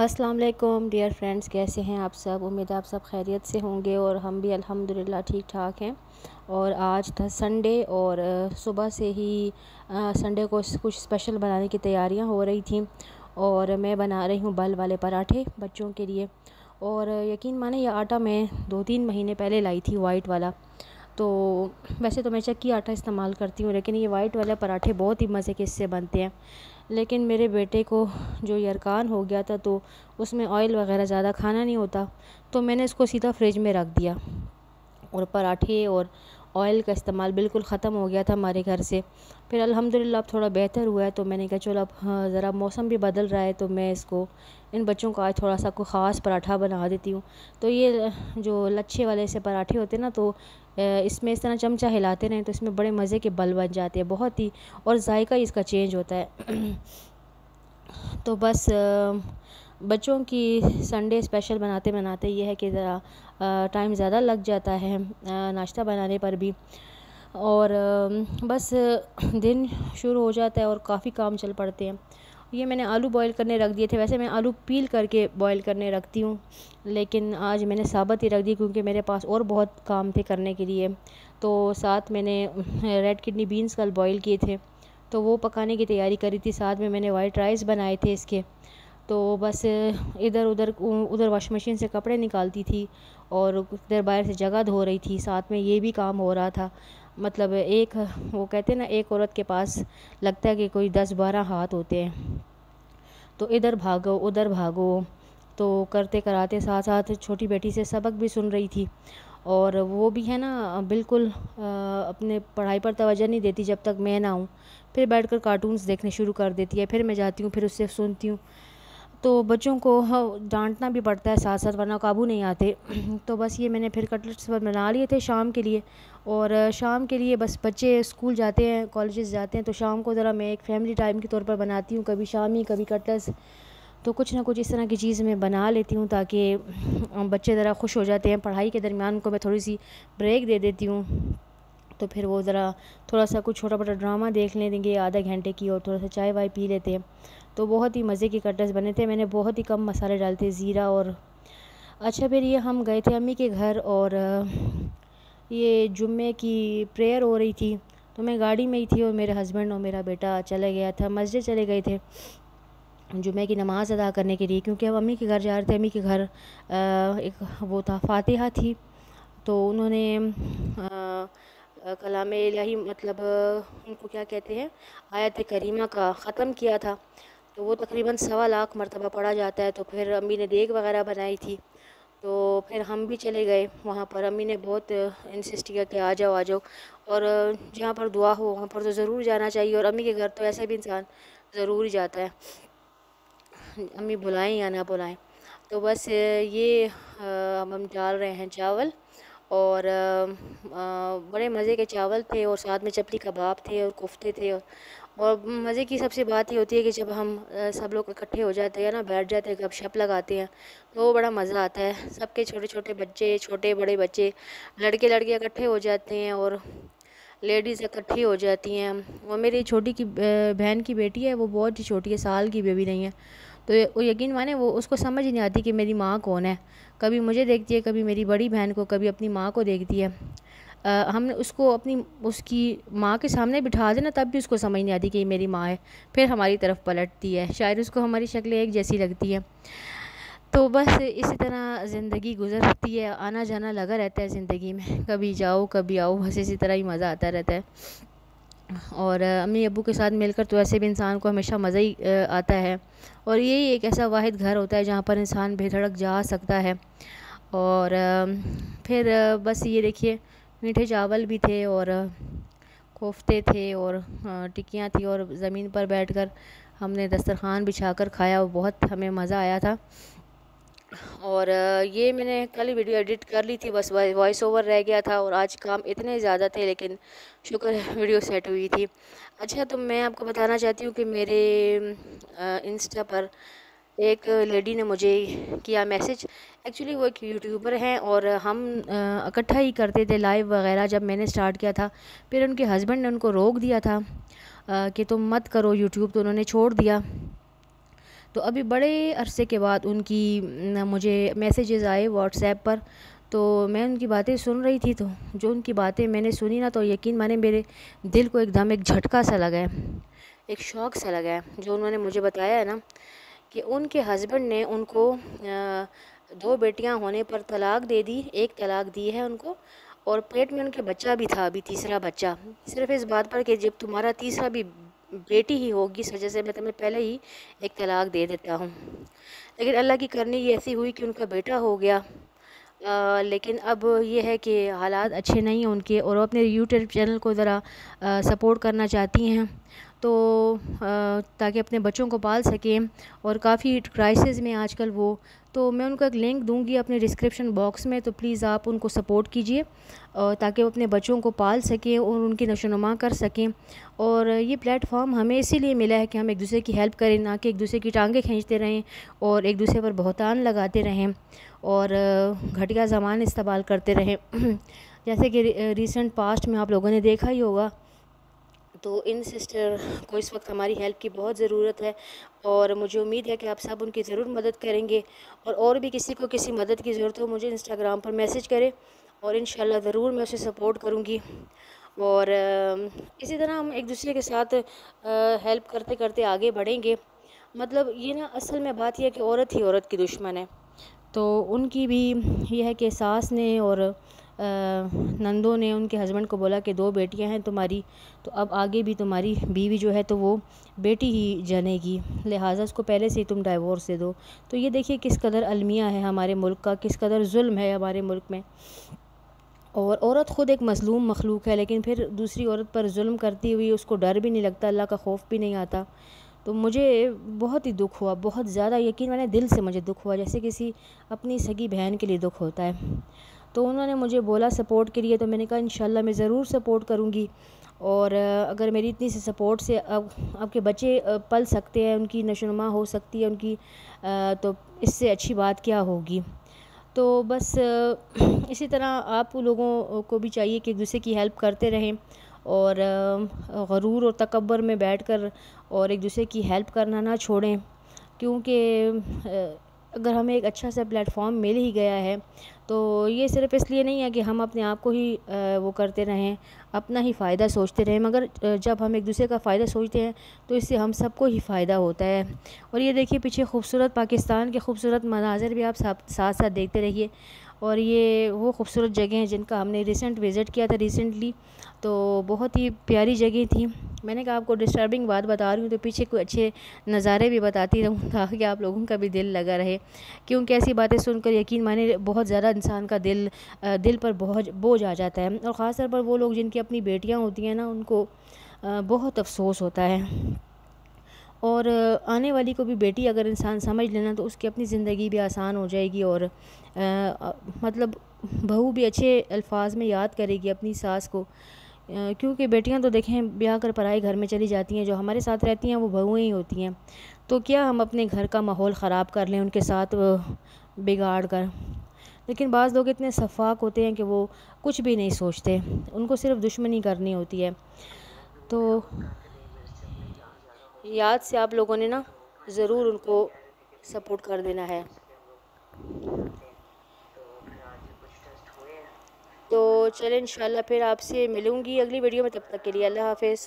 अस्सलाम वालेकुम dear friends, कैसे हैं आप सब। उम्मीद है आप सब खैरियत से होंगे और हम भी अल्हम्दुलिल्लाह ठीक ठाक हैं। और आज था संडे और सुबह से ही संडे को कुछ स्पेशल बनाने की तैयारियां हो रही थी। और मैं बना रही हूँ बल वाले पराठे बच्चों के लिए। और यकीन माने ये आटा मैं 2-3 महीने पहले लाई थी, वाइट वाला। तो वैसे तो मैं चक्की आटा इस्तेमाल करती हूँ, लेकिन ये वाइट वाले पराठे बहुत ही मज़े के इससे बनते हैं। लेकिन मेरे बेटे को जो यरकान हो गया था, तो उसमें ऑयल वगैरह ज़्यादा खाना नहीं होता, तो मैंने इसको सीधा फ्रिज में रख दिया। और पराठे और ऑयल का इस्तेमाल बिल्कुल ख़त्म हो गया था हमारे घर से। फिर अल्हम्दुलिल्लाह अब थोड़ा बेहतर हुआ है, तो मैंने कहा चलो अब ज़रा मौसम भी बदल रहा है, तो मैं इसको इन बच्चों को आज थोड़ा सा कोई ख़ास पराठा बना देती हूँ। तो ये जो लच्छे वाले से पराठे होते हैं ना, तो इसमें इस तरह चमचा हिलाते रहें तो इसमें बड़े मज़े के बल बन जाते हैं बहुत ही, और जायका ही इसका चेंज होता है। तो बस बच्चों की संडे स्पेशल बनाते बनाते ये है कि ज़रा टाइम ज़्यादा लग जाता है नाश्ता बनाने पर भी। और बस दिन शुरू हो जाता है और काफ़ी काम चल पड़ते हैं। ये मैंने आलू बॉईल करने रख दिए थे। वैसे मैं आलू पील करके बॉईल करने रखती हूँ, लेकिन आज मैंने साबुत ही रख दी क्योंकि मेरे पास और बहुत काम थे करने के लिए। तो साथ मैंने रेड किडनी बीन्स कल बॉईल किए थे, तो वो पकाने की तैयारी करी थी। साथ में मैंने वाइट राइस बनाए थे इसके। तो बस इधर उधर उधर वॉशिंग मशीन से कपड़े निकालती थी और इधर बाहर से जगह धो रही थी, साथ में ये भी काम हो रहा था। मतलब एक, वो कहते हैं ना, एक औरत के पास लगता है कि कोई 10-12 हाथ होते हैं। तो इधर भागो उधर भागो, तो करते कराते साथ साथ छोटी बेटी से सबक भी सुन रही थी। और वो भी है ना, बिल्कुल अपने पढ़ाई पर तवज्जो नहीं देती जब तक मैं ना हूँ। फिर बैठकर कार्टून्स देखने शुरू कर देती है, फिर मैं जाती हूँ, फिर उससे सुनती हूँ। तो बच्चों को डांटना भी पड़ता है साथ साथ, वरना काबू नहीं आते। तो बस ये मैंने फिर कटलेट्स बना लिए थे शाम के लिए। और शाम के लिए बस बच्चे स्कूल जाते हैं, कॉलेजेस जाते हैं, तो शाम को ज़रा मैं एक फ़ैमिली टाइम के तौर पर बनाती हूँ, कभी शामी कभी कटलेट्स। तो कुछ ना कुछ इस तरह की चीज़ मैं बना लेती हूँ ताकि बच्चे ज़रा खुश हो जाते हैं। पढ़ाई के दरमियान उनको मैं थोड़ी सी ब्रेक दे देती हूँ, तो फिर वो ज़रा थोड़ा सा कुछ छोटा मोटा ड्रामा देख लेंगे आधा घंटे की, और थोड़ा सा चाय वाय पी लेते हैं। तो बहुत ही मज़े के कटलेट्स बने थे। मैंने बहुत ही कम मसाले डाले थे, ज़ीरा और। अच्छा, फिर ये हम गए थे अम्मी के घर, और ये जुम्मे की प्रेयर हो रही थी, तो मैं गाड़ी में ही थी और मेरे हस्बैंड और मेरा बेटा चले गया था, मस्जिद चले गए थे जुम्मे की नमाज़ अदा करने के लिए, क्योंकि हम अम्मी के घर जा रहे थे। अम्मी के घर एक वो था, फातिहा थी, तो उन्होंने कलाम इलाही, मतलब उनको क्या कहते हैं, आयत करीमा का ख़त्म किया था। तो वो तकरीबन 1.25 लाख मरतबा पढ़ा जाता है। तो फिर अम्मी ने देग वगैरह बनाई थी, तो फिर हम भी चले गए वहाँ पर। अम्मी ने बहुत इंसिस्ट किया कि आ जाओ आ जाओ, और जहाँ पर दुआ हो वहाँ पर तो ज़रूर जाना चाहिए, और अम्मी के घर तो ऐसे भी इंसान ज़रूर ही जाता है, अम्मी बुलाएं या ना बुलाएं। तो बस ये हम डाल रहे हैं चावल, और बड़े मज़े के चावल थे, और साथ में चपली कबाब थे और कोफ्ते थे। और मज़े की सबसे बात ये होती है कि जब हम सब लोग इकट्ठे हो जाते हैं ना, बैठ जाते हैं, गपशप लगाते हैं, तो वो बड़ा मज़ा आता है। सबके छोटे छोटे बच्चे, छोटे बड़े बच्चे, लड़के लड़कियाँ इकट्ठे हो जाते हैं, और लेडीज़ इकट्ठी हो जाती हैं। और मेरी छोटी की बहन की बेटी है, वो बहुत ही छोटी है, साल की बेबी नहीं है। तो वो यकीन माने, वो उसको समझ ही नहीं आती कि मेरी माँ कौन है। कभी मुझे देखती है, कभी मेरी बड़ी बहन को, कभी अपनी माँ को देखती है। हमने उसको अपनी उसकी माँ के सामने बिठा देना, तब भी उसको समझ नहीं आती कि ये मेरी माँ है। फिर हमारी तरफ पलटती है, शायद उसको हमारी शक्लें एक जैसी लगती हैं। तो बस इसी तरह ज़िंदगी गुजरती है, आना जाना लगा रहता है ज़िंदगी में, कभी जाओ कभी आओ, बस इसी तरह ही मज़ा आता रहता है। और अम्मी अब्बू के साथ मिलकर तो ऐसे भी इंसान को हमेशा मज़ा ही आता है। और यही एक ऐसा वाहिद घर होता है जहाँ पर इंसान बेधड़क जा सकता है। और फिर बस ये देखिए, मीठे चावल भी थे, और कोफ्ते थे, और टिक्कियाँ थी, और ज़मीन पर बैठकर हमने दस्तरखान बिछाकर खाया, वो बहुत हमें मज़ा आया था। और ये मैंने कल वीडियो एडिट कर ली थी, बस वॉइस ओवर रह गया था, और आज काम इतने ज़्यादा थे, लेकिन शुक्र है वीडियो सेट हुई थी। अच्छा, तो मैं आपको बताना चाहती हूँ कि मेरे इंस्टा पर एक लेडी ने मुझे किया मैसेज। एक्चुअली वो एक यूट्यूबर हैं, और हम इकट्ठा ही करते थे लाइव वगैरह जब मैंने स्टार्ट किया था। फिर उनके हस्बैंड ने उनको रोक दिया था कि तुम मत करो यूट्यूब, तो उन्होंने छोड़ दिया। तो अभी बड़े अरसे के बाद उनकी मुझे मैसेजेस आए व्हाट्सएप पर। तो मैं उनकी बातें सुन रही थी, तो जो उनकी बातें मैंने सुनी ना, तो यकीन माने मेरे दिल को एकदम एक झटका सा लगा है, एक शौक़ सा लगा है। जो उन्होंने मुझे बताया है ना कि उनके हस्बैंड ने उनको 2 बेटियां होने पर तलाक दे दी, एक तलाक दी है उनको, और पेट में उनके बच्चा भी था, अभी तीसरा बच्चा, सिर्फ इस बात पर कि जब तुम्हारा तीसरा भी बेटी ही होगी इस वजह से मैं तुम्हें पहले ही एक तलाक दे देता हूँ। लेकिन अल्लाह की करनी ये ऐसी हुई कि उनका बेटा हो गया। लेकिन अब ये है कि हालात अच्छे नहीं हैं उनके, और वो अपने यूट्यूब चैनल को ज़रा सपोर्ट करना चाहती हैं, तो ताकि अपने बच्चों को पाल सकें, और काफ़ी क्राइसिस में आजकल वो। तो मैं उनको एक लिंक दूंगी अपने डिस्क्रिप्शन बॉक्स में, तो प्लीज़ आप उनको सपोर्ट कीजिए ताकि वो अपने बच्चों को पाल सकें और उनकी नशोनुमा कर सकें। और ये प्लेटफॉर्म हमें इसीलिए मिला है कि हम एक दूसरे की हेल्प करें, ना कि एक दूसरे की टांगें खींचते रहें और एक दूसरे पर बहतान लगाते रहें और घटिया ज़बान इस्तेमाल करते रहें। जैसे कि रिसेंट पास्ट में आप लोगों ने देखा ही होगा, तो इन सिस्टर को इस वक्त हमारी हेल्प की बहुत ज़रूरत है, और मुझे उम्मीद है कि आप सब उनकी ज़रूर मदद करेंगे। और भी किसी को किसी मदद की ज़रूरत हो, मुझे इंस्टाग्राम पर मैसेज करें और इंशाल्लाह ज़रूर मैं उसे सपोर्ट करूँगी। और इसी तरह हम एक दूसरे के साथ हेल्प करते करते आगे बढ़ेंगे। मतलब ये ना, असल में बात यह है कि औरत ही औरत की दुश्मन है। तो उनकी भी ये है कि सास ने और नंदों ने उनके हस्बैंड को बोला कि 2 बेटियां हैं तुम्हारी, तो अब आगे भी तुम्हारी बीवी जो है तो वो बेटी ही जनेगी, लिहाजा उसको पहले से ही तुम डाइवोर्स दे दो। तो ये देखिए किस कदर अलमिया है हमारे मुल्क का, किस कदर जुल्म है हमारे मुल्क में। और औरत ख़ुद एक मज़लूम मखलूक है, लेकिन फिर दूसरी औरत पर जुल्म करती हुई उसको डर भी नहीं लगता, अल्लाह का खौफ भी नहीं आता। तो मुझे बहुत ही दुख हुआ, बहुत ज़्यादा, यकीन माने दिल से मुझे दुख हुआ, जैसे किसी अपनी सगी बहन के लिए दुख होता है। तो उन्होंने मुझे बोला सपोर्ट के लिए, तो मैंने कहा इंशाल्लाह मैं ज़रूर सपोर्ट करूँगी। और अगर मेरी इतनी सी सपोर्ट से अब आपके बच्चे पल सकते हैं, उनकी नशोनुमा हो सकती है उनकी, तो इससे अच्छी बात क्या होगी। तो बस इसी तरह आप लोगों को भी चाहिए कि एक दूसरे की हेल्प करते रहें, और गरूर और तकब्बर में बैठकर और एक दूसरे की हेल्प करना ना छोड़ें, क्योंकि अगर हमें एक अच्छा सा प्लेटफॉर्म मिल ही गया है, तो ये सिर्फ़ इसलिए नहीं है कि हम अपने आप को ही वो करते रहें, अपना ही फ़ायदा सोचते रहें, मगर जब हम एक दूसरे का फ़ायदा सोचते हैं तो इससे हम सबको ही फ़ायदा होता है। और ये देखिए पीछे खूबसूरत पाकिस्तान के खूबसूरत मनाज़र भी आप साथ साथ देखते रहिए। और ये वो खूबसूरत जगह हैं जिनका हमने रिसेंट विज़िट किया था रिसेंटली, तो बहुत ही प्यारी जगह थी। मैंने कहा आपको डिस्टर्बिंग बात बता रही हूँ तो पीछे कोई अच्छे नज़ारे भी बताती रहूँ ताकि आप लोगों का भी दिल लगा रहे, क्योंकि ऐसी बातें सुनकर यकीन माने बहुत ज़्यादा इंसान का दिल पर बोझ आ जाता है। और ख़ास तौर पर वो लोग जिनकी अपनी बेटियाँ होती हैं ना, उनको बहुत अफसोस होता है। और आने वाली को भी बेटी अगर इंसान समझ लेना तो उसकी अपनी ज़िंदगी भी आसान हो जाएगी, और मतलब बहू भी अच्छे अल्फाज में याद करेगी अपनी सास को, क्योंकि बेटियां तो देखें ब्याह कर पराए घर में चली जाती हैं, जो हमारे साथ रहती हैं वो बहुएं ही होती हैं। तो क्या हम अपने घर का माहौल ख़राब कर लें उनके साथ बिगाड़ कर। लेकिन बाज़ लोग इतने सफाक होते हैं कि वो कुछ भी नहीं सोचते, उनको सिर्फ दुश्मनी करनी होती है। तो याद से आप लोगों ने ना ज़रूर उनको सपोर्ट कर देना है। तो चलें इंशाल्लाह फिर आपसे मिलूँगी अगली वीडियो में, तब तक के लिए अल्लाह हाफ़िज़।